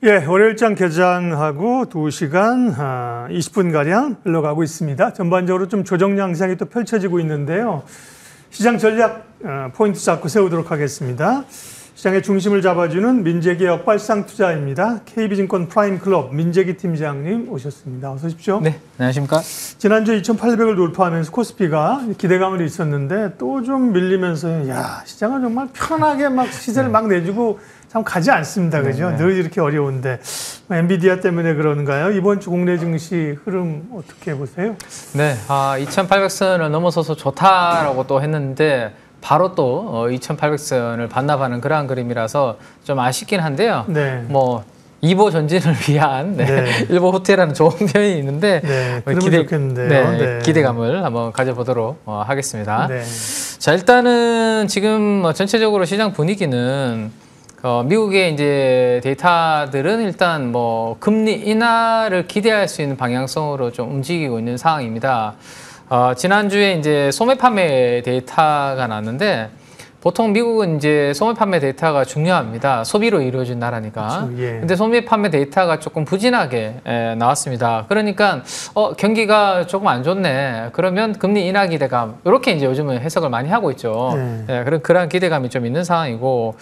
예, 월요일장 개장하고 2시간 20분가량 흘러가고 있습니다. 전반적으로 좀 조정 양상이 또 펼쳐지고 있는데요. 시장 전략 포인트 잡고 세우도록 하겠습니다. 시장의 중심을 잡아주는 민재기 역발상투자입니다. KB증권 프라임클럽 민재기 팀장님 오셨습니다. 어서 오십시오. 네, 안녕하십니까. 지난주에 2,800을 돌파하면서 코스피가 기대감을 있었는데 또 좀 밀리면서 야, 시장은 정말 편하게 막 시세를 막 내주고 참 가지 않습니다. 그죠? 네. 늘 이렇게 어려운데. 엔비디아 때문에 그런가요? 이번 주 국내 증시 흐름 어떻게 보세요? 네, 2,800선을 넘어서서 좋다라고 또 했는데 바로 또 2,800선을 반납하는 그러한 그림이라서 좀 아쉽긴 한데요. 네. 뭐 2보 전진을 위한 네. 1보 후퇴라는 좋은 표현이 있는데 네, 좋겠는데요. 네, 기대감을 한번 가져보도록 하겠습니다. 네. 자, 일단은 지금 전체적으로 시장 분위기는 미국의 이제 데이터들은 일단 뭐 금리 인하를 기대할 수 있는 방향성으로 좀 움직이고 있는 상황입니다. 지난주에 이제 소매 판매 데이터가 나왔는데 보통 미국은 이제 소매 판매 데이터가 중요합니다. 소비로 이루어진 나라니까. 그렇죠, 예. 근데 소매 판매 데이터가 조금 부진하게 나왔습니다. 그러니까 경기가 조금 안 좋네. 그러면 금리 인하 기대감 이렇게 이제 요즘은 해석을 많이 하고 있죠. 네, 그런 기대감이 좀 있는 상황이고.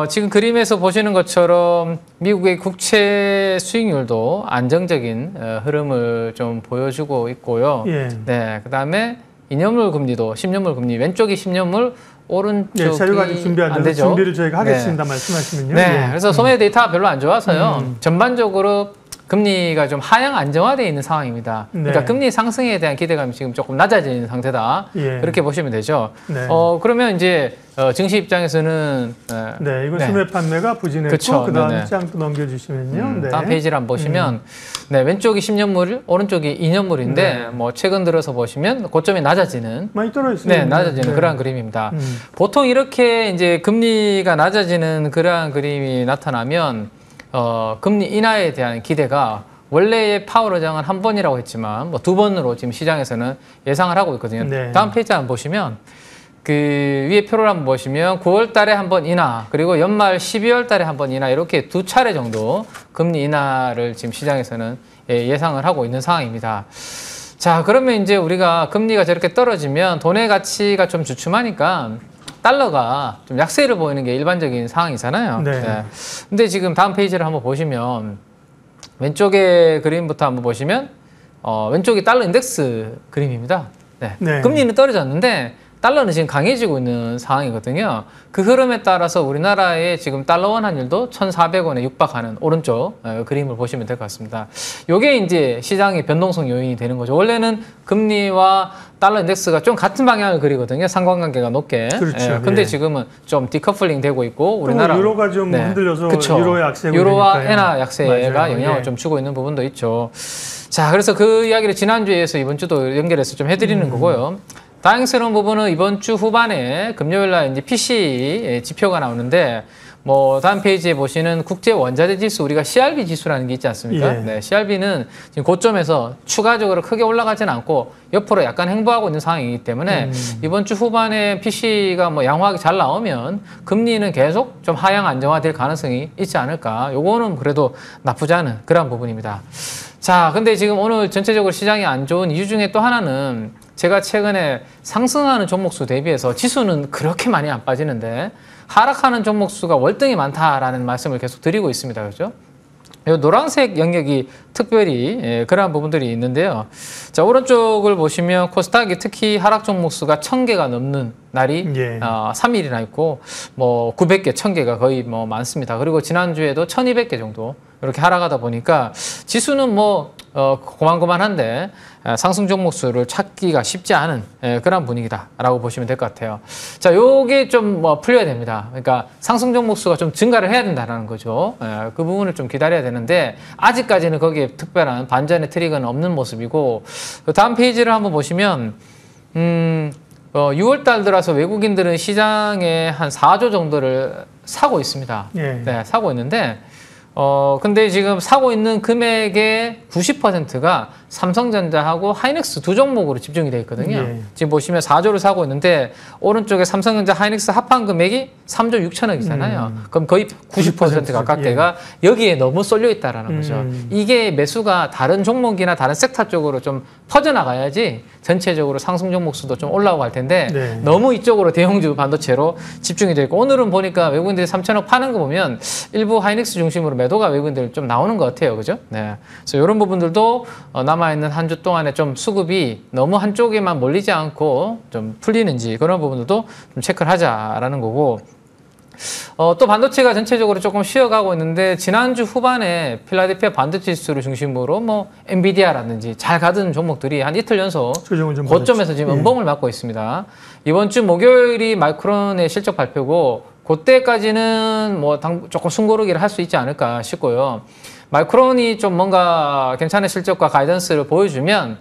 지금 그림에서 보시는 것처럼 미국의 국채 수익률도 안정적인 흐름을 좀 보여주고 있고요. 예. 네, 그다음에 2년물 금리도 10년물 금리 왼쪽이 10년물 오른쪽이 예, 자료가 아직 준비 안 돼서 준비를 저희가 하겠습니다. 네. 말씀하시면요. 네, 예. 그래서 소매 데이터가 별로 안 좋아서요. 전반적으로 금리가 좀 하향 안정화되어 있는 상황입니다. 네. 그러니까 금리 상승에 대한 기대감이 지금 조금 낮아지는 상태다. 예. 그렇게 보시면 되죠. 네. 그러면 이제 증시 입장에서는 네, 이건 소매 판매가 부진했고 그쵸, 그다음 장 또 넘겨주시면요. 네. 다음 페이지를 한번 보시면 네, 왼쪽이 10년물, 오른쪽이 2년물인데 네. 뭐 최근 들어서 보시면 고점이 낮아지는 많이 떨어졌습니다. 네, 낮아지는 그러한 그림입니다. 보통 이렇게 이제 금리가 낮아지는 그러한 그림이 나타나면 금리 인하에 대한 기대가 원래의 파월 의장은 한 번이라고 했지만 뭐 2번으로 지금 시장에서는 예상을 하고 있거든요. 네. 다음 페이지 한번 보시면 그 위에 표를 한번 보시면 9월 달에 한 번 인하 그리고 연말 12월 달에 한 번 인하 이렇게 2차례 정도 금리 인하를 지금 시장에서는 예상을 하고 있는 상황입니다. 자, 그러면 이제 우리가 금리가 저렇게 떨어지면 돈의 가치가 좀 주춤하니까 달러가 좀 약세를 보이는 게 일반적인 상황이잖아요. 네. 네. 근데 지금 다음 페이지를 한번 보시면 왼쪽의 그림부터 한번 보시면 왼쪽이 달러 인덱스 그림입니다. 네. 네. 금리는 떨어졌는데 달러는 지금 강해지고 있는 상황이거든요. 그 흐름에 따라서 우리나라의 지금 달러 원 환율도 1,400원에 육박하는 오른쪽 그림을 보시면 될 것 같습니다. 이게 이제 시장의 변동성 요인이 되는 거죠. 원래는 금리와 달러 인덱스가 좀 같은 방향을 그리거든요. 상관관계가 높게. 그렇죠. 근데 예. 지금은 좀 디커플링 되고 있고 우리나라 유로가 좀 흔들려서 그쵸. 유로의 약세고 유로와 그러니까요. 엔화 약세가 맞아요. 영향을 예. 좀 주고 있는 부분도 있죠. 자, 그래서 그 이야기를 지난주에서 이번 주도 연결해서 좀 해드리는 거고요. 다행스러운 부분은 이번 주 후반에 금요일 날 이제 PC 지표가 나오는데 뭐 다음 페이지에 보시는 국제 원자재 지수 우리가 CRB 지수라는 게 있지 않습니까? 예. 네, CRB는 지금 고점에서 추가적으로 크게 올라가지는 않고 옆으로 약간 횡보하고 있는 상황이기 때문에 이번 주 후반에 PC가 뭐 양호하게 잘 나오면 금리는 계속 좀 하향 안정화될 가능성이 있지 않을까. 요거는 그래도 나쁘지 않은 그런 부분입니다. 자, 근데 지금 오늘 전체적으로 시장이 안 좋은 이유 중에 또 하나는 제가 최근에 상승하는 종목수 대비해서 지수는 그렇게 많이 안 빠지는데 하락하는 종목수가 월등히 많다라는 말씀을 계속 드리고 있습니다. 그렇죠? 이 노란색 영역이 특별히 그러한 부분들이 있는데요. 자, 오른쪽을 보시면 코스닥이 특히 하락 종목수가 1,000개가 넘는 날이 3일이나 있고 뭐 900개, 1,000개가 거의 뭐 많습니다. 그리고 지난주에도 1,200개 정도 이렇게 하락하다 보니까 지수는 뭐 고만고만한데 상승 종목수를 찾기가 쉽지 않은 그런 분위기다라고 보시면 될 것 같아요. 자, 요게 좀 뭐 풀려야 됩니다. 그러니까 상승 종목수가 좀 증가를 해야 된다는 거죠. 그 부분을 좀 기다려야 되는데 아직까지는 거기에 특별한 반전의 트리거는 없는 모습이고 다음 페이지를 한번 보시면 6월 달 들어서 외국인들은 시장에 한 4조 정도를 사고 있습니다. 예. 네, 사고 있는데 근데 지금 사고 있는 금액의 90%가 삼성전자하고 하이닉스 두 종목으로 집중이 되어 있거든요. 예. 지금 보시면 4조를 사고 있는데 오른쪽에 삼성전자 하이닉스 합한 금액이 3조 6천억이잖아요. 그럼 거의 90% 가깝게가 여기에 너무 쏠려 있다라는 거죠. 이게 매수가 다른 종목이나 다른 섹터 쪽으로 좀 퍼져나가야지 전체적으로 상승 종목 수도 좀 올라오고 할 텐데 네. 너무 이쪽으로 대형주 반도체로 집중이 되어 있고 오늘은 보니까 외국인들이 3천억 파는 거 보면 일부 하이닉스 중심으로 매도가 외국인들 좀 나오는 것 같아요. 그죠? 네. 그래서 이런 부분들도 남아있는 한 주 동안에 좀 수급이 너무 한쪽에만 몰리지 않고 좀 풀리는지 그런 부분들도 좀 체크를 하자라는 거고 또 반도체가 전체적으로 조금 쉬어가고 있는데 지난주 후반에 필라델피아 반도체 지수를 중심으로 뭐 엔비디아라든지 잘 가던 종목들이 한 이틀 연속 고점에서 지금 음봉을 맞고 있습니다. 이번 주 목요일이 마이크론의 실적 발표고 그때까지는 뭐 조금 숨고르기를 할 수 있지 않을까 싶고요. 마이크론이 좀 뭔가 괜찮은 실적과 가이던스를 보여주면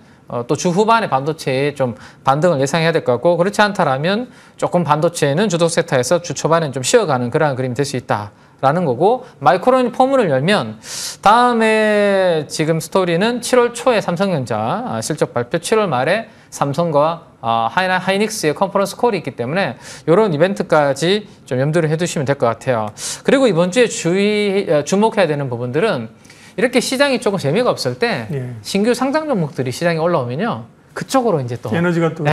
또 주 후반에 반도체에 좀 반등을 예상해야 될 것 같고 그렇지 않다라면 조금 반도체는 주도 섹터에서 주 초반엔 좀 쉬어가는 그러한 그림이 될 수 있다라는 거고 마이크론이 포문을 열면 다음에 지금 스토리는 7월 초에 삼성전자 실적 발표 7월 말에 삼성과 하이닉스의 컨퍼런스 콜이 있기 때문에 이런 이벤트까지 좀 염두를 해두시면 될 것 같아요. 그리고 이번 주에 주목해야 되는 부분들은 이렇게 시장이 조금 재미가 없을 때 신규 상장 종목들이 시장에 올라오면요. 그쪽으로 이제 또 에너지가 또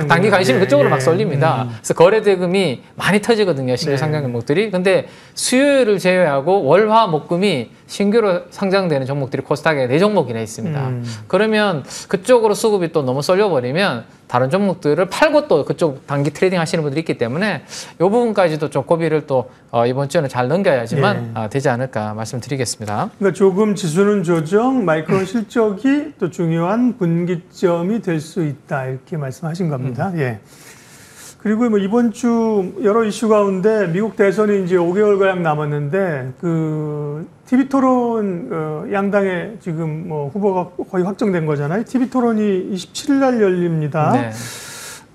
단기 관심이 그쪽으로 막 쏠립니다. 그래서 거래 대금이 많이 터지거든요. 신규 상장 종목들이. 근데 수요일을 제외하고 월화 목금이 신규로 상장되는 종목들이 코스닥에 4종목이나 있습니다. 그러면 그쪽으로 수급이 또 너무 쏠려버리면 다른 종목들을 팔고 또 그쪽 단기 트레이딩 하시는 분들이 있기 때문에 이 부분까지도 좀 고비를 또 이번 주에는 잘 넘겨야지만 되지 않을까 말씀드리겠습니다. 그러니까 조금 지수는 조정, 마이크론 실적이 또 중요한 분기점이 될 수 있다 이렇게 말씀하신 겁니다. 예. 그리고 뭐 이번 주 여러 이슈 가운데 미국 대선이 이제 5개월가량 남았는데 그 TV 토론 양당의 지금 뭐 후보가 거의 확정된 거잖아요. TV 토론이 27일 날 열립니다. 네.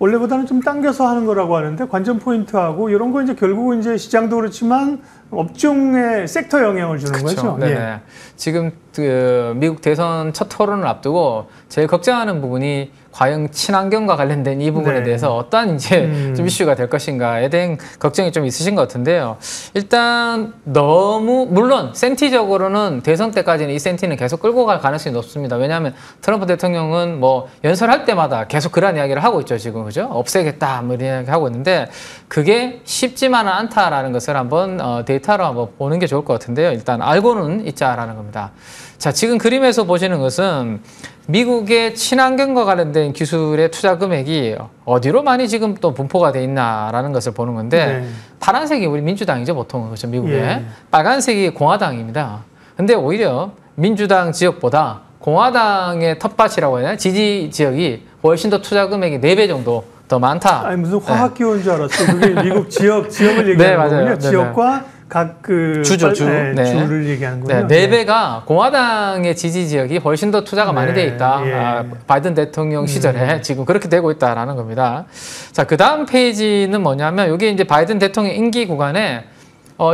원래보다는 좀 당겨서 하는 거라고 하는데 관전 포인트하고 이런 거 이제 결국은 이제 시장도 그렇지만 업종의 섹터 영향을 주는 거죠. 네. 예. 지금 그 미국 대선 첫 토론을 앞두고 제일 걱정하는 부분이 과연 친환경과 관련된 이 부분에 대해서 어떠한 이제 좀 이슈가 될 것인가에 대한 걱정이 좀 있으신 것 같은데요. 일단 너무 물론 센티적으로는 대선 때까지는 이 센티는 계속 끌고 갈 가능성이 높습니다. 왜냐하면 트럼프 대통령은 뭐 연설할 때마다 계속 그런 이야기를 하고 있죠. 지금 그죠? 없애겠다 뭐 이런 이야기 하고 있는데 그게 쉽지만은 않다라는 것을 한번 데이터로 한번 보는 게 좋을 것 같은데요. 일단 알고는 있자라는 겁니다. 자, 지금 그림에서 보시는 것은 미국의 친환경과 관련된 기술의 투자 금액이 어디로 많이 지금 또 분포가 돼 있나라는 것을 보는 건데 파란색이 우리 민주당이죠, 보통은. 그렇죠, 미국에. 빨간색이 공화당입니다. 근데 오히려 민주당 지역보다 공화당의 텃밭이라고 해야 되나? 지지 지역이 훨씬 더 투자 금액이 4배 정도 더 많다. 아니, 무슨 화학 기호인 줄 알았어요. 그게 미국 지역을 얘기하는 거군요. 지역과 각 그 주죠, 주를 얘기하는군요. 4배가 공화당의 지지 지역이 훨씬 더 투자가 많이 돼 있다. 바이든 대통령 시절에 지금 그렇게 되고 있다라는 겁니다. 자, 그 다음 페이지는 뭐냐면 이게 이제 바이든 대통령 임기 구간에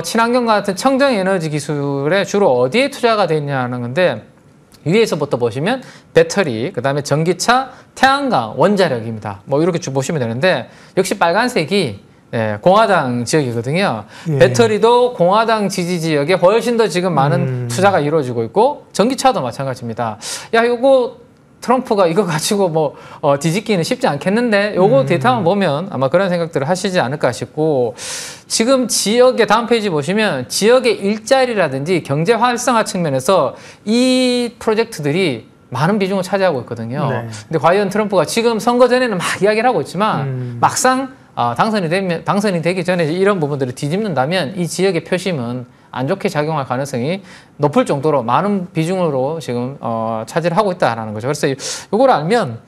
친환경과 같은 청정 에너지 기술에 주로 어디에 투자가 돼 있냐는 건데 위에서부터 보시면 배터리, 그 다음에 전기차, 태양광, 원자력입니다. 뭐 이렇게 쭉 보시면 되는데 역시 빨간색이 공화당 지역이거든요. 배터리도 공화당 지지 지역에 훨씬 더 지금 많은 투자가 이루어지고 있고 전기차도 마찬가지입니다. 야, 요거 트럼프가 이거 가지고 뭐 뒤집기는 쉽지 않겠는데 요거 데이터만 보면 아마 그런 생각들을 하시지 않을까 싶고 지금 지역의 다음 페이지 보시면 지역의 일자리라든지 경제 활성화 측면에서 이 프로젝트들이 많은 비중을 차지하고 있거든요. 근데 과연 트럼프가 지금 선거 전에는 막 이야기를 하고 있지만 막상 당선이 되기 전에 이런 부분들을 뒤집는다면 이 지역의 표심은 안 좋게 작용할 가능성이 높을 정도로 많은 비중으로 지금 차지를 하고 있다라는 거죠. 그래서 이걸 알면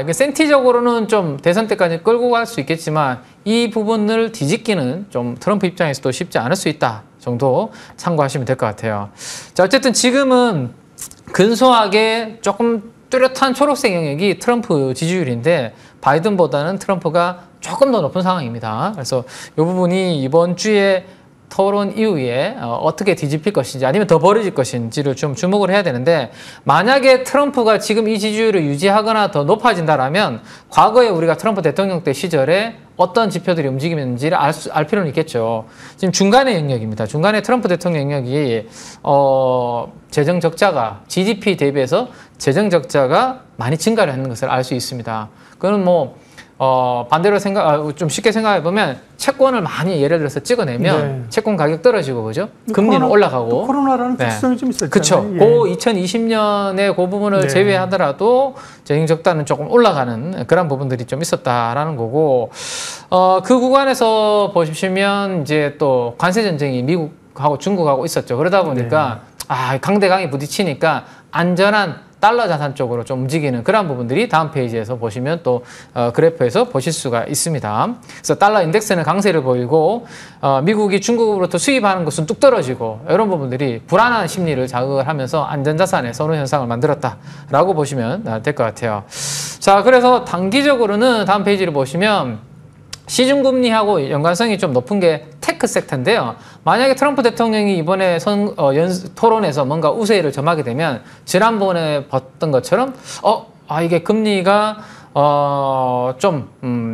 이게 센티적으로는 좀 대선 때까지 끌고 갈 수 있겠지만 이 부분을 뒤집기는 좀 트럼프 입장에서도 쉽지 않을 수 있다 정도 참고하시면 될 것 같아요. 자, 어쨌든 지금은 근소하게 조금 뚜렷한 초록색 영역이 트럼프 지지율인데 바이든보다는 트럼프가 조금 더 높은 상황입니다. 그래서 이 부분이 이번 주에 토론 이후에 어떻게 뒤집힐 것인지 아니면 더 벌어질 것인지를 좀 주목을 해야 되는데 만약에 트럼프가 지금 이 지지율을 유지하거나 더 높아진다라면 과거에 우리가 트럼프 대통령 때 시절에 어떤 지표들이 움직이는지를 알 필요는 있겠죠. 지금 중간의 영역입니다. 중간에 트럼프 대통령 영역이 재정 적자가 GDP 대비해서 재정 적자가 많이 증가를 하는 것을 알 수 있습니다. 그건 뭐 반대로 좀 쉽게 생각해 보면 채권을 많이 예를 들어서 찍어내면 네. 채권 가격 떨어지고 그죠? 금리는 올라가고. 코로나라는 특성이 좀 있었잖아요. 그렇죠. 예. 그 2020년에 그 부분을 네. 제외하더라도 재정 적자는 조금 올라가는 그런 부분들이 좀 있었다라는 거고 그 구간에서 보시면 이제 또 관세 전쟁이 미국하고 중국하고 있었죠. 그러다 보니까 강대강이 부딪히니까 안전한 달러 자산 쪽으로 좀 움직이는 그런 부분들이 다음 페이지에서 보시면 또 그래프에서 보실 수가 있습니다. 그래서 달러 인덱스는 강세를 보이고 미국이 중국으로부터 수입하는 것은 뚝 떨어지고 이런 부분들이 불안한 심리를 자극을 하면서 안전자산의 선호 현상을 만들었다라고 보시면 될 것 같아요. 자, 그래서 단기적으로는 다음 페이지를 보시면 시중금리하고 연관성이 좀 높은 게 테크 섹터인데요. 만약에 트럼프 대통령이 이번에 토론에서 뭔가 우세를 점하게 되면 지난번에 봤던 것처럼 이게 금리가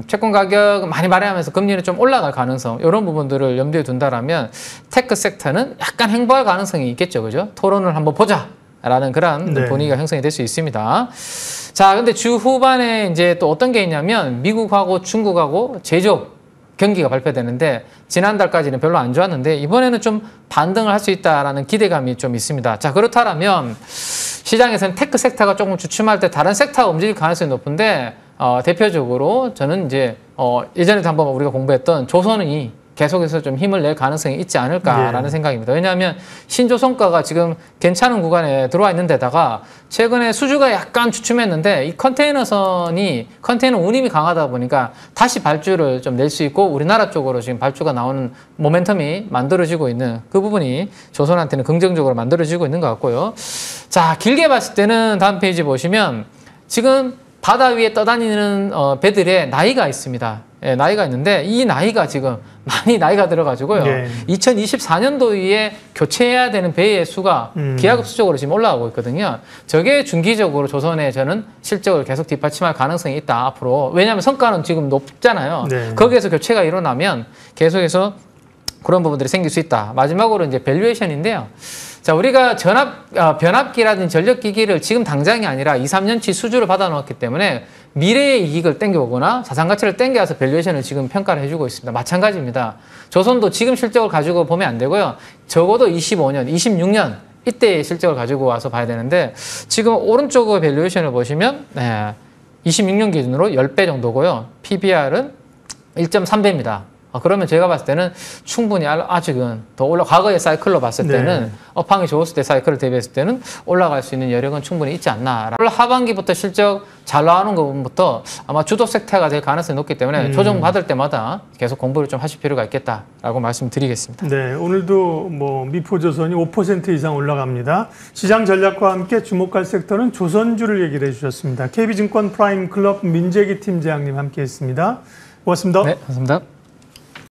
채권 가격 많이 발행하면서 금리는 좀 올라갈 가능성 이런 부분들을 염두에 둔다라면 테크 섹터는 약간 행보할 가능성이 있겠죠. 그죠? 토론을 한번 보자. 라는 그런 분위기가 형성이 될 수 있습니다. 자, 근데 주 후반에 이제 또 어떤 게 있냐면 미국하고 중국하고 제조업 경기가 발표되는데 지난달까지는 별로 안 좋았는데 이번에는 좀 반등을 할 수 있다라는 기대감이 좀 있습니다. 자, 그렇다면 시장에서는 테크 섹터가 조금 주춤할 때 다른 섹터가 움직일 가능성이 높은데 대표적으로 저는 이제 예전에도 한번 우리가 공부했던 조선이 계속해서 좀 힘을 낼 가능성이 있지 않을까라는 생각입니다. 왜냐하면 신조선가가 지금 괜찮은 구간에 들어와 있는 데다가 최근에 수주가 약간 주춤했는데 이 컨테이너 운임이 강하다 보니까 다시 발주를 좀 낼 수 있고 우리나라 쪽으로 지금 발주가 나오는 모멘텀이 만들어지고 있는 그 부분이 조선한테는 긍정적으로 만들어지고 있는 것 같고요. 자, 길게 봤을 때는 다음 페이지 보시면 지금 바다 위에 떠다니는 배들의 나이가 있습니다. 예, 나이가 있는데 이 나이가 지금 많이 나이가 들어가지고요. 2024년도에 교체해야 되는 배의 수가 기하급수적으로 지금 올라가고 있거든요. 저게 중기적으로 조선의 저는 실적을 계속 뒷받침할 가능성이 있다 앞으로. 왜냐하면 성과는 지금 높잖아요. 거기에서 교체가 일어나면 계속해서 그런 부분들이 생길 수 있다. 마지막으로 이제 밸류에이션인데요. 자, 우리가 변압기라든지 전력기기를 지금 당장이 아니라 2, 3년치 수주를 받아놓았기 때문에 미래의 이익을 땡겨오거나 자산가치를 땡겨와서 밸류에이션을 지금 평가를 해주고 있습니다. 마찬가지입니다. 조선도 지금 실적을 가지고 보면 안 되고요. 적어도 25년, 26년 이때의 실적을 가지고 와서 봐야 되는데 지금 오른쪽 밸류에이션을 보시면 26년 기준으로 10배 정도고요. PBR은 1.3배입니다. 그러면 제가 봤을 때는 충분히 아직은 더 과거의 사이클로 봤을 때는 업황이 좋았을 때 사이클을 대비했을 때는 올라갈 수 있는 여력은 충분히 있지 않나. 하반기부터 실적 잘 나오는 부분부터 아마 주도 섹터가 될 가능성이 높기 때문에 조정받을 때마다 계속 공부를 좀 하실 필요가 있겠다라고 말씀드리겠습니다. 네, 오늘도 미포조선이 5% 이상 올라갑니다. 시장 전략과 함께 주목할 섹터는 조선주를 얘기를 해주셨습니다. KB증권 프라임 클럽 민재기 팀장님 함께했습니다. 고맙습니다. 네, 감사합니다.